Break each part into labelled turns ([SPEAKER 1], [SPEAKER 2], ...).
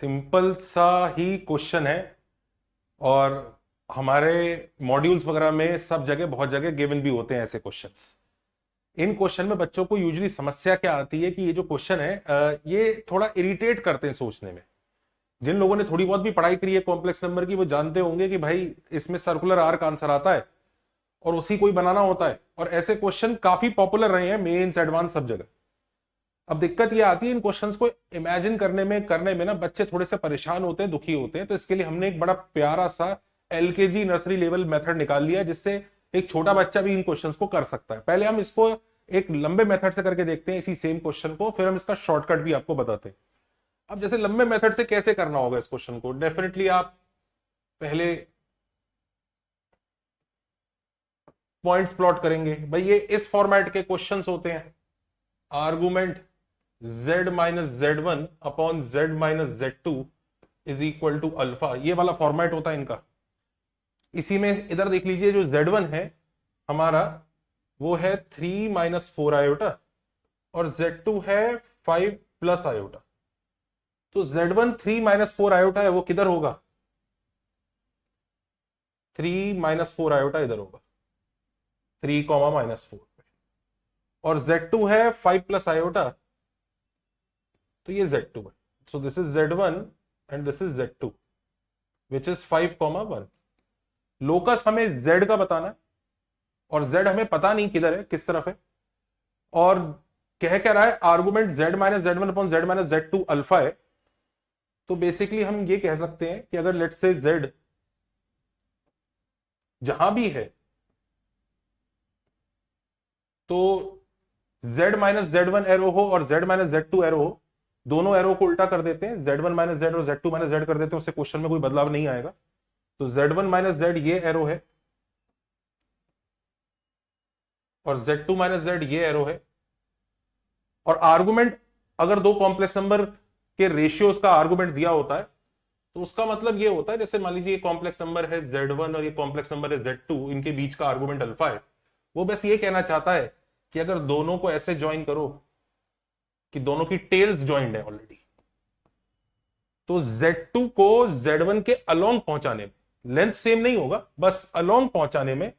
[SPEAKER 1] Simple सा ही question है और हमारे मॉड्यूल्स वगैरह में सब जगह बहुत जगह गिवन भी होते हैं ऐसे क्वेश्चंस। इन क्वेश्चन में बच्चों को यूजुअली समस्या क्या आती है कि ये जो क्वेश्चन है ये थोड़ा इरिटेट करते हैं सोचने में। जिन लोगों ने थोड़ी बहुत भी पढ़ाई करी है कॉम्प्लेक्स नंबर की वो जानते होंगे कि भाई इसमें सर्कुलर आर्क आंसर आता है और उसी को ही बनाना होता है, और ऐसे क्वेश्चन काफी पॉपुलर रहे हैं मेंस एडवांस सब जगह। अब दिक्कत ये आती है इन क्वेश्चंस को इमेजिन करने में ना बच्चे थोड़े से परेशान होते हैं, दुखी होते हैं। तो इसके लिए हमने एक बड़ा प्यारा सा एलकेजी नर्सरी लेवल मेथड निकाल लिया जिससे एक छोटा बच्चा भी इन क्वेश्चंस को कर सकता है। पहले हम इसको एक लंबे मेथड से करके देखते हैं इसी सेम क्वेश्चन को, फिर हम इसका शॉर्टकट भी आपको बताते हैं। अब जैसे लंबे मेथड से कैसे करना होगा इस क्वेश्चन को, डेफिनेटली आप पहले पॉइंट्स प्लॉट करेंगे। भाई ये इस फॉर्मेट के क्वेश्चंस होते हैं, argument z minus z1 upon z minus z2 is equal to alpha, ये वाला फॉर्मेट होता है इनका। इसी में इधर देख लीजिए जो z1 है हमारा वो है 3 माइनस 4 आयोटा और z2 है 5 प्लस आयोटा। तो z1 3 माइनस 4 आयोटा है वो किधर होगा, 3 माइनस 4 आयोटा इधर होगा, 3 कॉमा माइनस 4 पे, और z2 है 5 प्लस आयोटा तो ये z2 है। So this is z1 and this is z2 which is 5 comma 1। Locus हमें z का बताना है और z हमें पता नहीं किधर है, किस तरफ है, और कह रहा है argument z minus z1 upon z minus z2 alpha है। तो बेसिकली हम ये कह सकते हैं कि अगर लेट्स से z जहां भी है तो z माइनस z1 एरो हो और z माइनस z2 एरो हो, दोनों एरो को उल्टा कर देते हैं, z1 माइनस z और z2 माइनस z कर देते हैं, उससे क्वेश्चन में कोई बदलाव नहीं आएगा। तो z1 माइनस z ये एरो है और z2 माइनस z ये एरो है। और आर्गुमेंट अगर दो कॉम्प्लेक्स नंबर के रेशियोज का आर्गुमेंट दिया होता है तो उसका मतलब ये होता है, जैसे मान लीजिए ये कॉम्प्लेक्स नंबर है z1 और ये कॉम्प्लेक्स नंबर है z2, इनके बीच का आर्गुमेंट अल्फा है। वो बस ये कहना चाहता है कि अगर दोनों को ऐसे ज्वाइन करो कि दोनों की टेल्स ज्वाइंड है ऑलरेडी, तो z2 को z1 के अलोंग पहुंचाने में, लेंथ सेम नहीं होगा, बस अलोंग पहुंचाने में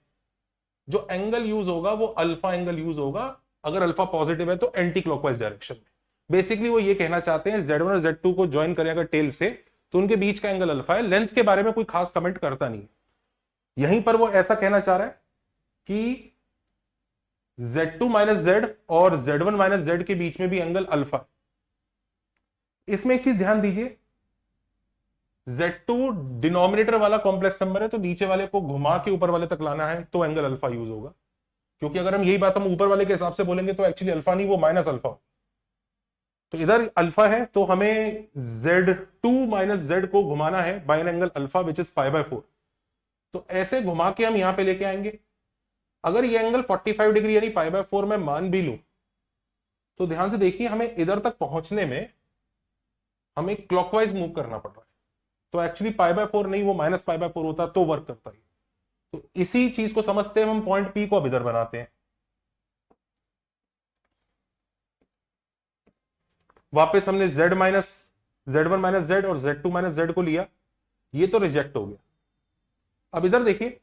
[SPEAKER 1] जो एंगल यूज होगा वो अल्फा एंगल यूज होगा। अगर अल्फा पॉजिटिव है तो एंटी क्लॉकवाइज डायरेक्शन में। बेसिकली वो ये कहना चाहते हैं z1 और z2 को ज्वाइन करें अगर टेल से तो उनके बीच का एंगल अल्फा है। लेंथ के बारे में कोई खास कमेंट करता नहीं है। यहीं पर वो ऐसा कहना चाह रहा है कि z2 माइनस z और z1 माइनस z के बीच में भी एंगल अल्फा। इसमें एक चीज ध्यान दीजिए, z2 डिनोमिनेटर वाला कॉम्प्लेक्स नंबर है तो नीचे वाले को घुमा के ऊपर वाले तक लाना है तो एंगल अल्फा यूज होगा, क्योंकि अगर हम यही बात हम ऊपर वाले के हिसाब से बोलेंगे तो एक्चुअली अल्फा नहीं वो माइनस अल्फा हो। तो इधर अल्फा है तो हमें z2 माइनस z को घुमाना है by an angle alpha which is pi by 4। तो ऐसे घुमा के हम यहां पे लेके आएंगे। अगर ये एंगल 45 डिग्री यानी पाई बाय 4 में मान भी लूं तो ध्यान से देखिए हमें इधर तक पहुंचने में हमें क्लॉकवाइज मूव करना पड़ रहा है। तो एक्चुअली पाई बाय 4 नहीं वो माइनस पाई बाय 4 होता तो वर्क करता है। तो इसी चीज को समझते हैं हम पॉइंट पी को अब इधर बनाते हैं। वापस हमने z minus z1 minus z और z2 माइनस z को लिया, ये तो रिजेक्ट हो गया। अब इधर देखिए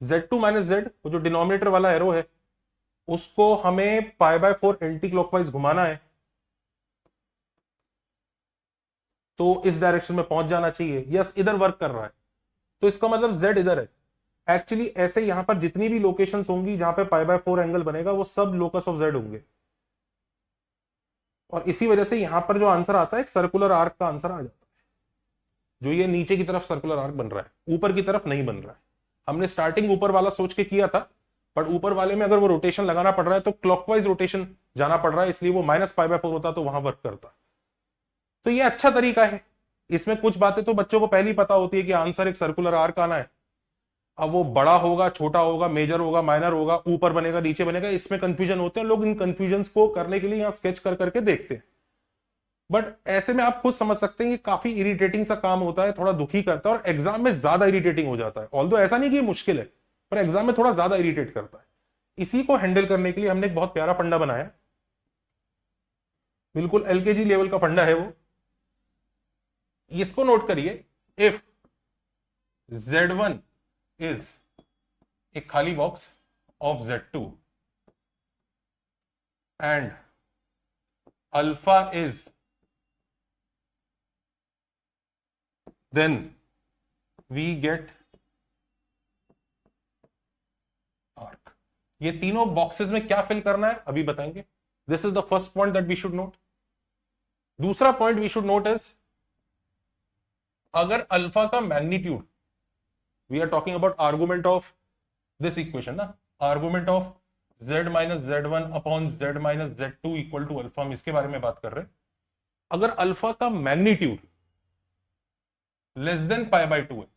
[SPEAKER 1] z2 माइनस z वो जो डिनोमिनेटर वाला एरो है उसको हमें पाई बाय 4 एंटी क्लॉकवाइज घुमाना है तो इस डायरेक्शन में पहुंच जाना चाहिए। यस इधर वर्क कर रहा है तो इसका मतलब z इधर है। एक्चुअली ऐसे यहां पर जितनी भी लोकेशंस होंगी जहां पे पाई बाय 4 एंगल बनेगा वो सब लोकस ऑफ z होंगे, और इसी वजह से यहां पर जो आंसर आता है एक सर्कुलर आर्क का आंसर आ जाता है। जो ये नीचे की तरफ सर्कुलर आर्क बन रहा है ऊपर की तरफ नहीं बन रहा है। हमने स्टार्टिंग ऊपर वाला सोच के किया था, बट ऊपर वाले में अगर वो रोटेशन लगाना पड़ रहा है तो क्लॉकवाइज रोटेशन जाना पड़ रहा है, इसलिए वो माइनस पाई बाय 4 होता तो वहां वर्क करता। तो ये अच्छा तरीका है। इसमें कुछ बातें तो बच्चों को पहले ही पता होती है कि आंसर एक सर्कुलर आर्क आना है। अब वो बड़ा होगा छोटा होगा मेजर होगा माइनर होगा ऊपर बनेगा नीचे बनेगा, इसमें कंफ्यूजन होते हैं। लोग इन कंफ्यूजन को करने के लिए यहां स्केच कर करके देखते हैं, बट ऐसे में आप खुद समझ सकते हैं कि काफी इरिटेटिंग सा काम होता है, थोड़ा दुखी करता है और एग्जाम में ज्यादा इरिटेटिंग हो जाता है। ऑल्दो ऐसा नहीं कि मुश्किल है पर एग्जाम में थोड़ा ज्यादा इरिटेट करता है। इसी को हैंडल करने के लिए हमने एक बहुत प्यारा फंडा बनाया, बिल्कुल एलकेजी लेवल का फंडा है वो। इसको नोट करिए, इफ Z1 इज एक खाली box of Z2 and alpha is, then we get arc. ये तीनों बॉक्सेस में क्या फिल करना है अभी बताएंगे। This is the first point that we should note. दूसरा point we should note is, अगर अल्फा का magnitude, we are talking about argument of this equation ना, argument of z minus Z1 upon z minus Z2 equal to alpha, हम इसके बारे में बात कर रहे हैं। अगर अल्फा का magnitude less than pi by 2 है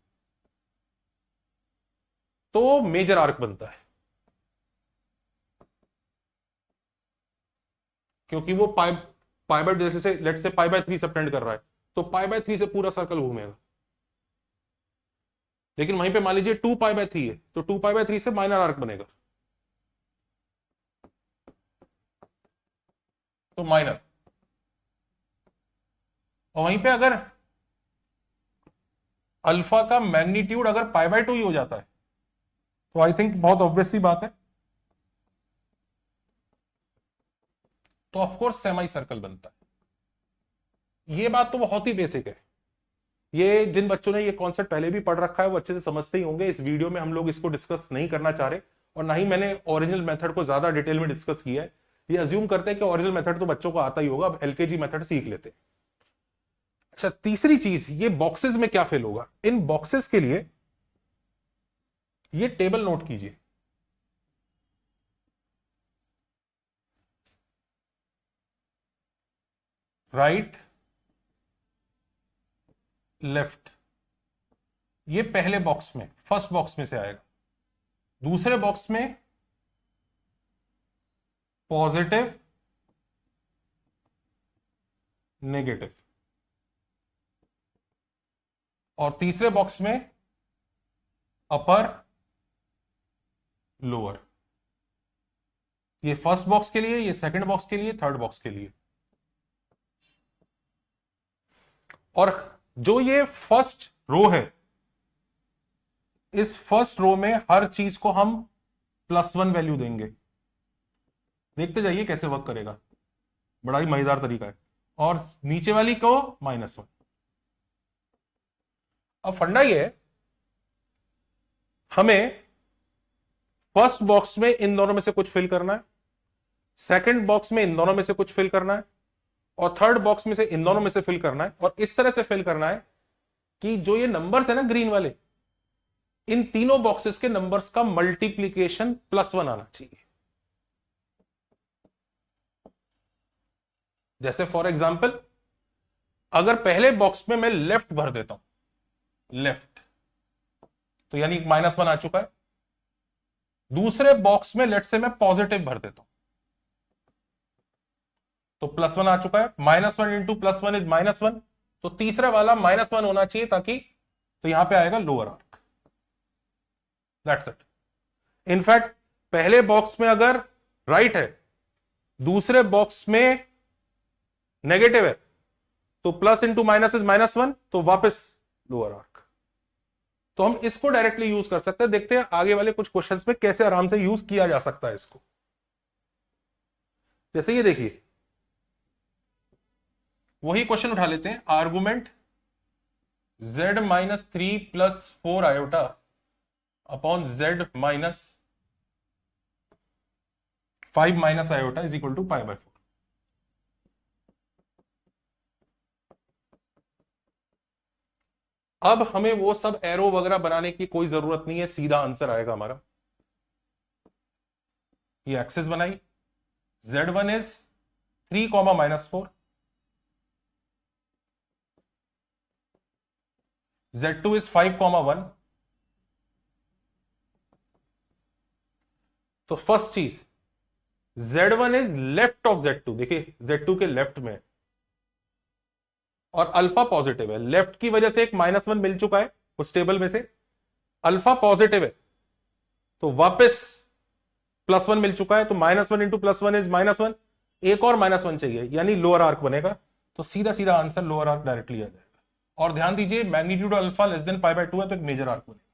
[SPEAKER 1] तो मेजर आर्क बनता है, क्योंकि वो पाई बाय, जैसे से let's say pi by 3 subtend कर रहा है तो पाई बाय 3 से पूरा सर्कल घूमेगा। लेकिन वहीं पे मान लीजिए 2 पाई बाय 3 है तो 2 पाई बाय 3 से माइनर आर्क बनेगा, तो माइनर। और वहीं पे अगर अल्फा का मैग्नीट्यूड अगर पाई बाय 2 ही हो जाता है तो आई थिंक बहुत ऑब्वियस सी बात है, तो ऑफकोर्स सेमी सर्कल बनता है। ये बात तो बहुत ही बेसिक है, ये जिन बच्चों ने ये कॉन्सेप्ट पहले भी पढ़ रखा है वो अच्छे से समझते ही होंगे। इस वीडियो में हम लोग इसको डिस्कस नहीं करना चाह रहे, और ना ही मैंने ओरिजिनल मेथड को ज्यादा डिटेल में डिस्कस किया है। ये अज्यूम करते हैं कि ओरिजिनल मेथड तो बच्चों को आता ही होगा, अब एलकेजी मेथड सीख लेते हैं। अच्छा, तीसरी चीज, ये बॉक्सेस में क्या फिल होगा। इन बॉक्सेस के लिए ये टेबल नोट कीजिए। राइट, लेफ्ट, ये पहले बॉक्स में, फर्स्ट बॉक्स में से आएगा। दूसरे बॉक्स में पॉजिटिव, नेगेटिव, और तीसरे बॉक्स में अपर, लोअर। ये फर्स्ट बॉक्स के लिए, ये सेकंड बॉक्स के लिए, थर्ड बॉक्स के लिए। और जो ये फर्स्ट रो है, इस फर्स्ट रो में हर चीज को हम +1 वैल्यू देंगे। देखते जाइए कैसे वर्क करेगा, बड़ा ही मजेदार तरीका है। और नीचे वाली को -1। अब फंडा ये है, हमें फर्स्ट बॉक्स में इन दोनों में से कुछ फिल करना है, सेकंड बॉक्स में इन दोनों में से कुछ फिल करना है, और थर्ड बॉक्स में से इन दोनों में से फिल करना है। और इस तरह से फिल करना है कि जो ये नंबर्स है ना ग्रीन वाले, इन तीनों बॉक्सेस के नंबर्स का मल्टीप्लीकेशन +1 आना चाहिए। जैसे फॉर एग्जांपल, अगर पहले बॉक्स में मैं लेफ्ट भर देता हूं, लेफ्ट, तो यानी -1 आ चुका है। दूसरे बॉक्स में लेट से मैं पॉजिटिव भर देता हूं तो +1 आ चुका है। -1 इंटू +1 इज -1, तो तीसरा वाला -1 होना चाहिए, ताकि, तो यहां पे आएगा lower arc. That's it. In fact पहले बॉक्स में अगर राइट है, दूसरे बॉक्स में नेगेटिव है, तो प्लस इंटू माइनस इज -1, तो वापस लोअर आर्क। तो हम इसको डायरेक्टली यूज कर सकते हैं। देखते हैं आगे वाले कुछ क्वेश्चंस में कैसे आराम से यूज किया जा सकता है इसको। जैसे ये देखिए, वही क्वेश्चन उठा लेते हैं। Argument z - 3 + 4 iota upon z - 5 - iota is equal to π/4। अब हमें वो सब एरो वगैरह बनाने की कोई जरूरत नहीं है, सीधा आंसर आएगा हमारा। ये एक्सिस बनाई, z1 इज 3, -4, z2 इज 5, 1। तो फर्स्ट चीज, z1 is left of z2, देखिए z2 के लेफ्ट में, और अल्फा पॉजिटिव है। लेफ्ट की वजह से एक -1 मिल चुका है उस टेबल में से, अल्फा पॉजिटिव है तो वापस +1 मिल चुका है, तो -1 इंटू +1 इज -1, एक और -1 चाहिए, यानी लोअर आर्क बनेगा। तो सीधा सीधा आंसर लोअर आर्क डायरेक्टली आ जाएगा। और ध्यान दीजिए मैग्नीट्यूड अल्फा लेस देन π/2 है तो एक मेजर आर्क बनेगा।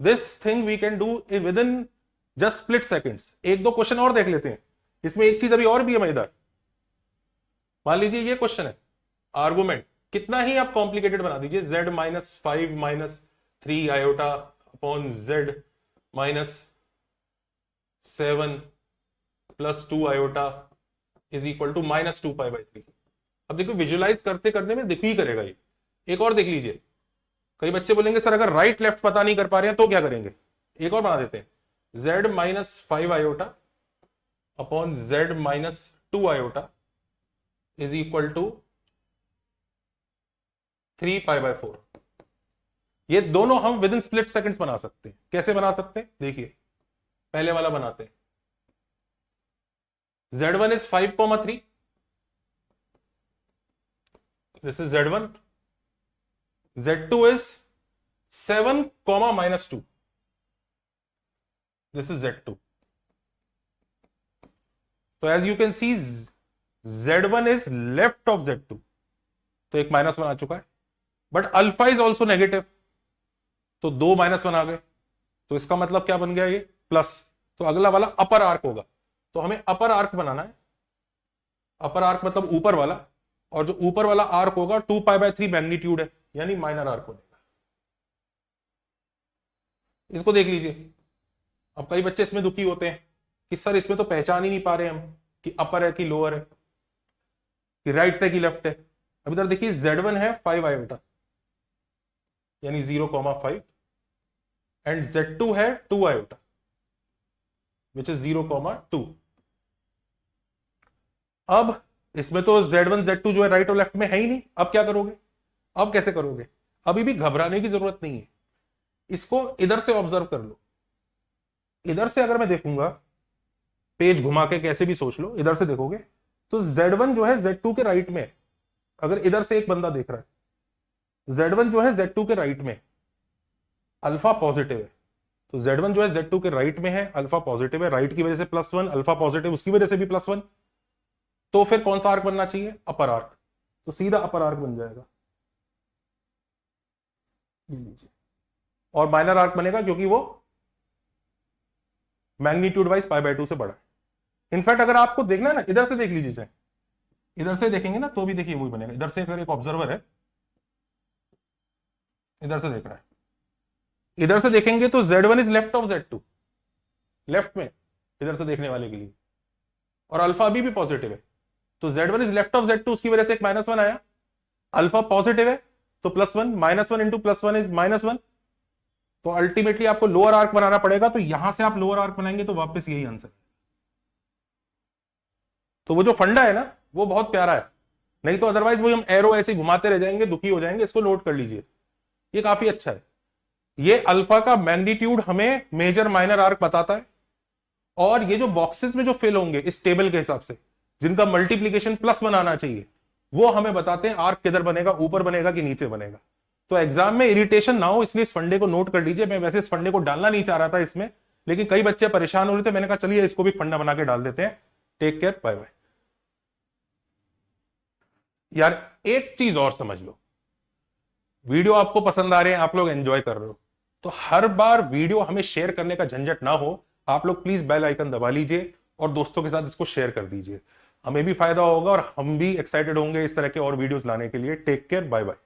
[SPEAKER 1] This thing we can do within just split seconds. एक दो क्वेश्चन और देख लेते हैं, इसमें एक चीज अभी और भी है मजेदार। मान लीजिए ये क्वेश्चन है, आर्गुमेंट कितना ही आप कॉम्प्लिकेटेड बना दीजिए, z minus 5 minus 3 iota upon z minus 7 plus 2 iota is equal to minus 2π/3। अब देखो विजुअलाइज करते करने में दिख ही करेगा ये। एक और देख लीजिए, कई बच्चे बोलेंगे सर अगर राइट लेफ्ट पता नहीं कर पा रहे हैं तो क्या करेंगे, एक और बना देते हैं, z minus 5 iota upon z minus 2 iota is equal to 3π/4। ये दोनों हम विद इन स्प्लिट सेकंड्स बना सकते हैं। कैसे बना सकते हैं देखिए, पहले वाला बनाते हैं, z1 is 5,3, this is z1, z2 is 7, minus 2. This is z2. So as you can see, z1 is left of z2. तो एक -1 आ चुका है, but alpha is also negative, तो 2 -1 आ गए, तो इसका मतलब क्या बन गया ये प्लस। तो अगला वाला अपर आर्क होगा, तो हमें अपर आर्क बनाना है। अपर आर्क मतलब ऊपर वाला, और जो ऊपर वाला आर्क होगा 2π/3 मैग्नीट्यूड है, यानी माइनर आर्क बनेगा। इसको देख लीजिए। अब कई बच्चे इसमें दुखी होते हैं कि सर इसमें तो पहचान ही नहीं पा रहे हम कि अपर है कि लोअर है, कि राइट है कि लेफ्ट है। अब इधर देखिए z1 है 5 आयोटा यानी 0,5 एंड z2 है 2 आयोटा विच इज 0,2। अब इसमें तो z1 z2 जो है राइट और लेफ्ट में है ही नहीं। अब क्या करोगे, अब कैसे करोगे, अभी भी घबराने की जरूरत नहीं है। इसको इधर से ऑब्जर्व कर लो। इधर से अगर मैं देखूंगा, पेज घुमा के कैसे भी सोच लो, इधर से देखोगे तो z1 जो है z2 के राइट में। अगर इधर से एक बंदा देख रहा है, z1 जो है z2 के राइट में, अल्फा पॉजिटिव है, तो z1 जो है z2 के राइट में है, अल्फा पॉजिटिव है, राइट की वजह से +1, अल्फा पॉजिटिव उसकी वजह से भी +1, तो फिर कौन सा आर्क बनना चाहिए, अपर आर्क। तो सीधा अपर आर्क बन जाएगा, ये लीजिए। और माइनर आर्क बनेगा क्योंकि वो मैग्नीट्यूड वाइज π/2 से बड़ा है। इनफैक्ट अगर आपको देखना है ना, इधर से देख लीजिए, चाहे इधर से देखेंगे ना तो भी देखिए वही बनेगा। इधर से अगर एक ऑब्जर्वर है, इधर से देख रहा है, इधर से देखेंगे तो z1 is left of z2, left में इधर से देखने वाले के लिए, और अल्फा अभी भी पॉजिटिव है, तो z1 is left of z2, उसकी वजह से एक -1 आया। अल्फा पॉजिटिव है तो +1, -1 इंटू +1 इज -1, तो अल्टीमेटली आपको लोअर आर्क बनाना पड़ेगा। तो यहां से आप लोअर आर्क बनाएंगे तो वापस यही आंसर। तो वो जो फंडा है ना वो बहुत प्यारा है, नहीं तो अदरवाइज वो हम एरो ऐसे घुमाते रह जाएंगे, दुखी हो जाएंगे। इसको नोट कर लीजिए, ये काफी अच्छा है। ये अल्फा का मैग्नीट्यूड हमें मेजर माइनर आर्क बताता है, और ये जो बॉक्सेस में जो फिल होंगे इस टेबल के हिसाब से, जिनका मल्टीप्लीकेशन +1 आना चाहिए, वो हमें बताते हैं आर्क किधर बनेगा, ऊपर बनेगा कि नीचे बनेगा। तो एग्जाम में इरिटेशन ना हो इसलिए इस फंडे को नोट कर लीजिए। मैं वैसे इस फंडे को डालना नहीं चाह रहा था इसमें, लेकिन कई बच्चे परेशान हो रहे थे, मैंने कहा चलिए इसको भी फंडा बना के डाल देते हैं। Take care, bye bye. यार एक चीज और समझ लो, वीडियो आपको पसंद आ रहे हैं, आप लोग एंजॉय कर रहे हो, तो हर बार वीडियो हमें शेयर करने का झंझट ना हो, आप लोग प्लीज बेल आइकन दबा लीजिए और दोस्तों के साथ इसको शेयर कर दीजिए। हमें भी फायदा होगा और हम भी एक्साइटेड होंगे इस तरह के और वीडियोस लाने के लिए। Take care, bye bye.